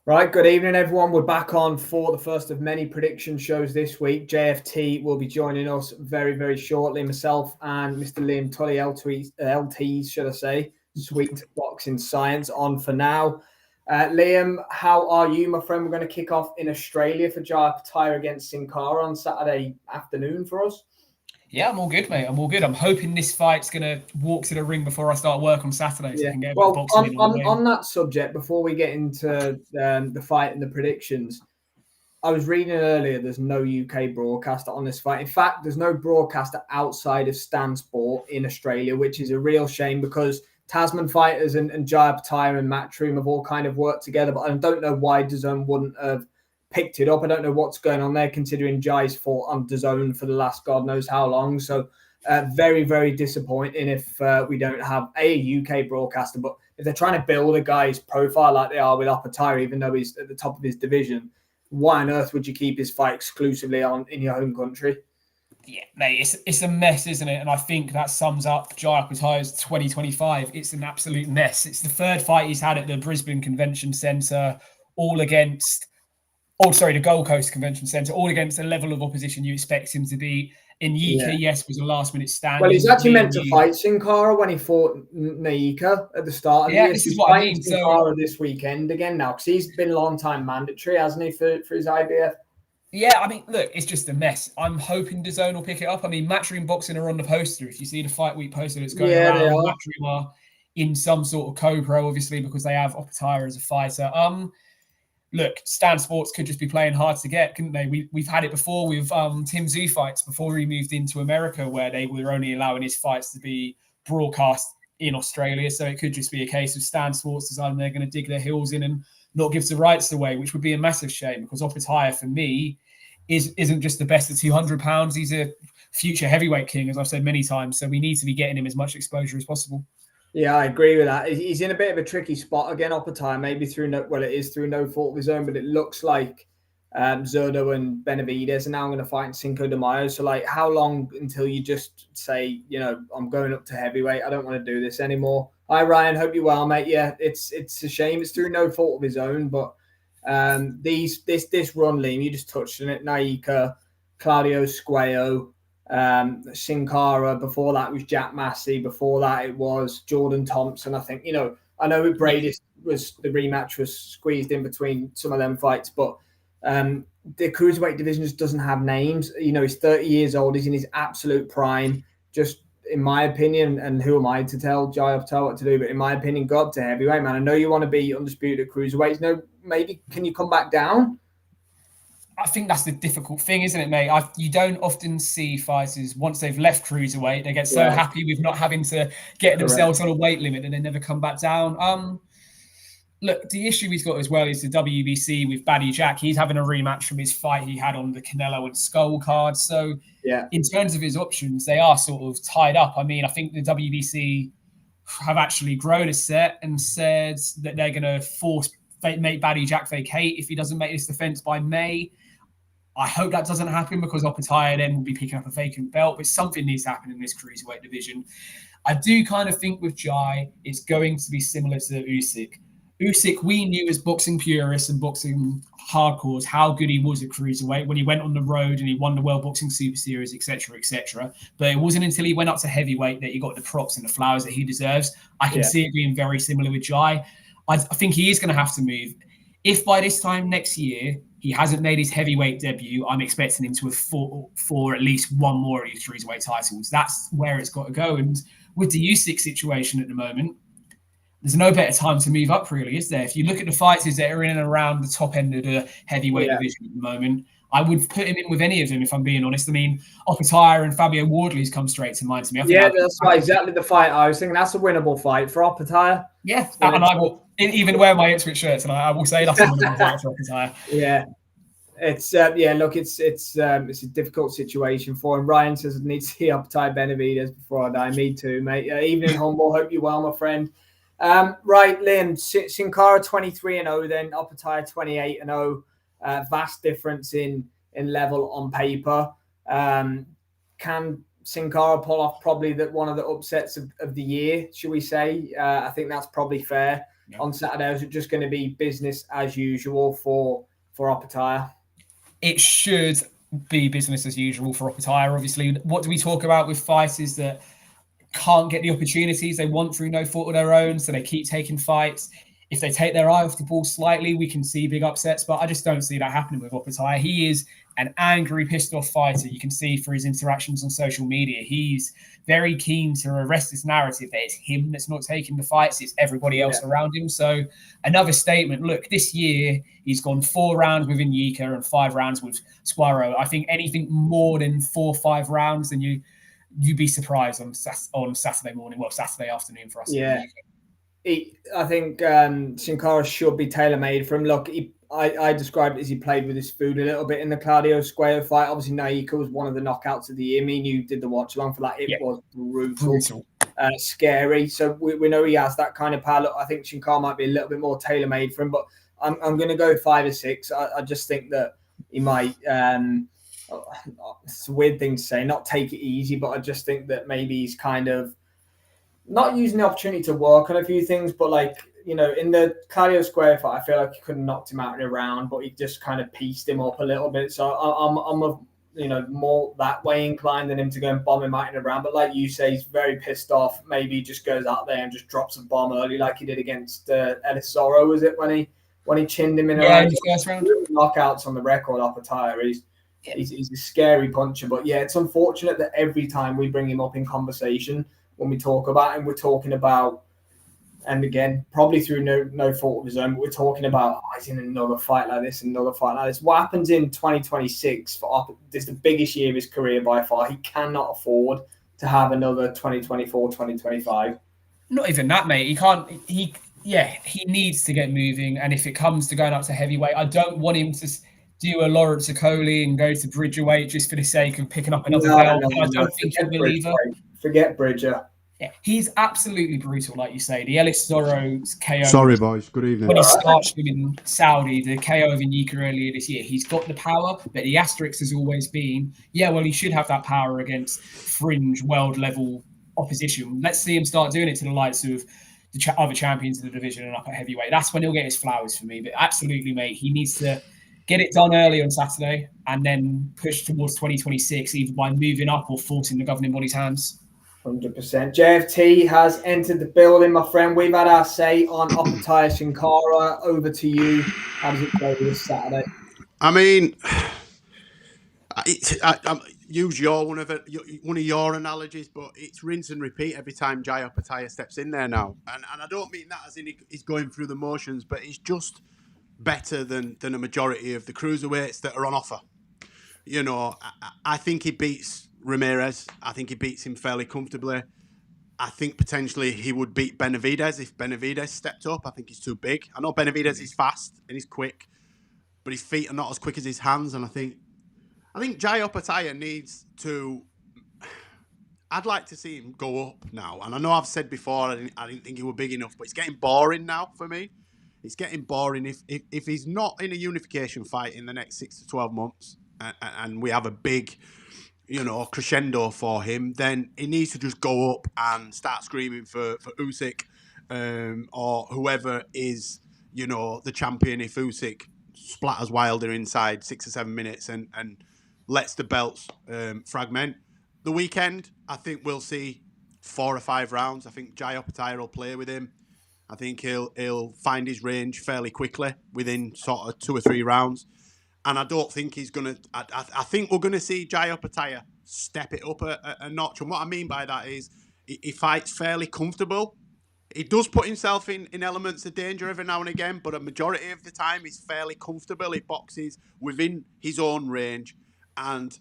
Right, good evening, everyone. We're back on for the first of many prediction shows this week. JFT will be joining us very, very shortly. Myself and Mr. Liam Tully, LTs, should I say, Sweet Boxing Science on for now. Liam, how are you, my friend? We're going to kick off in Australia for Jai Opetaia against Cinkara on Saturday afternoon for us. Yeah, I'm all good, mate. I'm all good. I'm hoping this fight's going to walk to the ring before I start work on Saturday so I can get a bit of boxing in on that subject, before we get into the fight and the predictions, I was reading earlier there's no UK broadcaster on this fight. In fact, there's no broadcaster outside of Stan Sport in Australia, which is a real shame because Tasman Fighters and Jai Opetaia and Matchroom have all kind of worked together, but I don't know why DAZN wouldn't have picked it up. I don't know what's going on there, considering Jai's fought on DAZN for the last God knows how long. So very, very disappointing if we don't have a UK broadcaster. But if they're trying to build a guy's profile like they are with Opetaia, even though he's at the top of his division, why on earth would you keep his fight exclusively on in your home country? Yeah, mate, it's a mess, isn't it? And I think that sums up Jai Opetaia's 2025. It's an absolute mess. It's the third fight he's had at the Brisbane Convention Centre, the Gold Coast Convention Centre, all against a level of opposition you expect him to beat. In Yika, yes, was a last-minute stand. Well, he's actually meant to fight Cinkara when he fought Naika at the start of the year. This is what I mean. Cinkara this weekend again now, because he's been long-time mandatory, hasn't he, for his IBF? Yeah, I mean, look, it's just a mess. I'm hoping DAZN will pick it up. I mean, Matchroom Boxing are on the poster. If you see the Fight Week poster that's going around, Matchroom are in some sort of co-pro, obviously, because they have Opetaia as a fighter. Look, Stan Sports could just be playing hard to get, couldn't they? We've had it before with Tim Tszyu fights before he moved into America, where they were only allowing his fights to be broadcast in Australia. So it could just be a case of Stan Sports deciding they're going to dig their heels in and not give the rights away, which would be a massive shame because Opetaia, for me, isn't just the best at 200 pounds. He's a future heavyweight king, as I've said many times. So we need to be getting him as much exposure as possible. Yeah, I agree with that. He's in a bit of a tricky spot again, Opetaia, maybe through no fault of his own, but it looks like Zurdo and Benavidez are now going to fight in Cinco de Mayo. So, like, how long until you just say, I'm going up to heavyweight? I don't want to do this anymore. Hi, Ryan. Hope you're well, mate. Yeah, it's a shame. It's through no fault of his own, but this run, Liam, you just touched on it. Naika, Claudio Squeo, Cinkara. Before that was Jack Massey. Before that it was Jordan Thompson. I think I know with Brady was the rematch was squeezed in between some of them fights, but the cruiserweight division just doesn't have names. He's 30 years old. He's in his absolute prime. Just in my opinion, and who am I to tell Jai Opetaia what to do? But in my opinion, go up to heavyweight, man. I know you want to be undisputed at cruiserweight. Maybe can you come back down? I think that's the difficult thing, isn't it, mate? You don't often see fighters, once they've left cruiserweight, they get so happy with not having to get themselves on a weight limit and they never come back down. Look, the issue he's got as well is the WBC with Baddy Jack. He's having a rematch from his fight he had on the Canelo and Skull card. So in terms of his options, they are sort of tied up. I mean, I think the WBC have actually grown a set and said that they're going to make Baddy Jack vacate if he doesn't make this defense by May. I hope that doesn't happen because Opetaia then will be picking up a vacant belt, but something needs to happen in this cruiserweight division. I do kind of think with Jai, it's going to be similar to Usyk. Usyk, we knew as boxing purists and boxing hardcores how good he was at cruiserweight when he went on the road and he won the World Boxing Super Series, etc., etc. But it wasn't until he went up to heavyweight that he got the props and the flowers that he deserves. I can see it being very similar with Jai. I think he is going to have to move. If by this time next year he hasn't made his heavyweight debut, I'm expecting him to have fought for at least one more of these cruiserweight titles. That's where it's got to go. And with the Usyk situation at the moment, there's no better time to move up, really, is there? If you look at the fighters that are in and around the top end of the heavyweight division at the moment, I would put him in with any of them, if I'm being honest. I mean, Opetaia and Fabio Wardley's come straight to mind to me. That's exactly the fight I was thinking. That's a winnable fight for Opetaia. Yeah, and I will even wear my Ipswich shirts, and I will say that's a winnable fight for Opetaia. Yeah. It's it's a difficult situation for him. Ryan says I need to see Opetaia Benavidez before I die. Me too, mate. Evening, humble. Hope you're well, my friend. Right, Liam, Cinkara 23-0, then Opetaia 28-0. Vast difference in level on paper. Can Cinkara pull off probably one of the upsets of the year, should we say? I think that's probably fair. on Saturday? Or is it just going to be business as usual for Opetaia? It should be business as usual for Opetaia. Obviously, what do we talk about with fighters that can't get the opportunities they want through no fault of their own, so they keep taking fights? If they take their eye off the ball slightly, we can see big upsets, but I just don't see that happening with Opetaia. He is an angry, pissed off fighter. You can see through his interactions on social media. He's very keen to arrest this narrative that it's him that's not taking the fights, it's everybody else around him. So another statement, look, this year he's gone 4 rounds with Inyika and 5 rounds with Squaro. I think anything more than 4 or 5 rounds, then you'd be surprised on Saturday morning, well, Saturday afternoon for us. Yeah. I think Cinkara should be tailor-made for him. Look, I described it as he played with his food a little bit in the Claudio Square fight. Obviously, Naika was one of the knockouts of the year. Me and you did the watch-along for that. It was brutal. Scary. So we know he has that kind of power. Look, I think Cinkara might be a little bit more tailor-made for him, but I'm going to go 5 or 6. I just think that he might... it's a weird thing to say, not take it easy, but I just think that maybe he's kind of not using the opportunity to work on a few things, but like, you know, in the Claudio Square fight, I feel like he could have knocked him out in a round, but he just kind of pieced him up a little bit. So I'm more that way inclined than him to go and bomb him out in a round. But like you say, he's very pissed off. Maybe he just goes out there and just drops a bomb early, like he did against Ellis Zorro, was it, when he chinned him in a round? In the first round. Knockouts on the record off a tire. He's a scary puncher. But yeah, it's unfortunate that every time we bring him up in conversation, when we talk about him, we're talking about, and again, probably through no fault of his own, but we're talking about, he's in another fight like this, another fight like this. What happens in 2026 for this is the biggest year of his career by far. He cannot afford to have another 2024, 2025. Not even that, mate. He can't. He needs to get moving. And if it comes to going up to heavyweight, I don't want him to do a Lawrence Okoli and go to Bridgerweight just for the sake of picking up another belt. I don't think he'll believe it. Forget Bridger. Yeah, he's absolutely brutal, like you say. The Ellis Zorro's KO. Sorry, boys. Good evening. When he starched him in Saudi, the KO of Inyika earlier this year, he's got the power, but the asterisk has always been, he should have that power against fringe world-level opposition. Let's see him start doing it to the likes of the other champions of the division and up at heavyweight. That's when he'll get his flowers for me. But absolutely, mate, he needs to get it done early on Saturday and then push towards 2026, either by moving up or forcing the governing body's hands. 100%. JFT has entered the building, my friend. We've had our say on Opetaia Cinkara. Over to you. How does it go this Saturday? I mean, I use one of your analogies, but it's rinse and repeat every time Jai Opetaia steps in there now. And I don't mean that as in he's going through the motions, but he's just better than a majority of the cruiserweights that are on offer. You know, I think he beats Ramirez. I think he beats him fairly comfortably. I think potentially he would beat Benavidez if Benavidez stepped up. I think he's too big. I know Benavidez is fast and he's quick, but his feet are not as quick as his hands. And I think Jai Opetaia needs to... I'd like to see him go up now. And I know I've said before I didn't think he was big enough, but it's getting boring now for me. It's getting boring. If he's not in a unification fight in the next 6 to 12 months and we have a big... crescendo for him, then he needs to just go up and start screaming for Usyk or whoever is, the champion if Usyk splatters Wilder inside 6 or 7 minutes and lets the belts fragment. The weekend, I think we'll see 4 or 5 rounds. I think Jai Opetaia will play with him. I think he'll find his range fairly quickly within sort of 2 or 3 rounds. And I don't think he's going to... I think we're going to see Jai Opetaia step it up a notch. And what I mean by that is he fights fairly comfortable. He does put himself in elements of danger every now and again, but a majority of the time he's fairly comfortable. He boxes within his own range and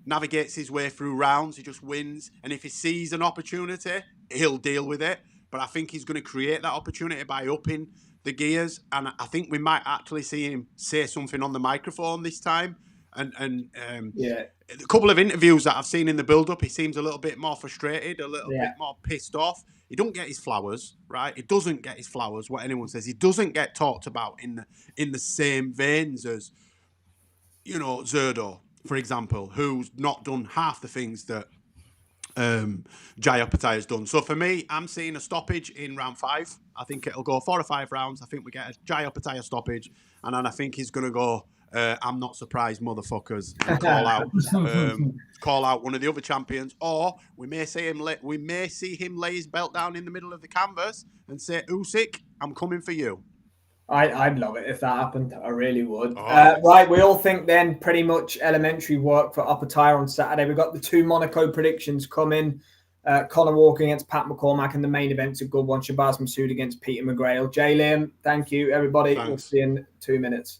navigates his way through rounds. He just wins. And if he sees an opportunity, he'll deal with it. But I think he's going to create that opportunity by upping the gears, and I think we might actually see him say something on the microphone this time. And a couple of interviews that I've seen in the build-up, he seems a little bit more frustrated, a little bit more pissed off. He don't get his flowers, right? He doesn't get his flowers, what anyone says. He doesn't get talked about in the same veins as, Zerdo, for example, who's not done half the things that Jai Opetaia has done. So for me, I'm seeing a stoppage in round 5. I think it'll go 4 or 5 rounds. I think we get a Jai Opetaia stoppage, and then I think he's going to go, I'm not surprised, motherfuckers, and call out one of the other champions, or we may see him lay his belt down in the middle of the canvas and say, Usyk, I'm coming for you. I'd love it if that happened. I really would. Right, we all think then pretty much elementary work for Opetaia on Saturday. We've got the 2 Monaco predictions coming. Conor Walker against Pat McCormack, and the main event's a good one. Shabazz Masood against Peter McGrail. Jai, Liam, thank you, everybody. Thanks. We'll see you in 2 minutes.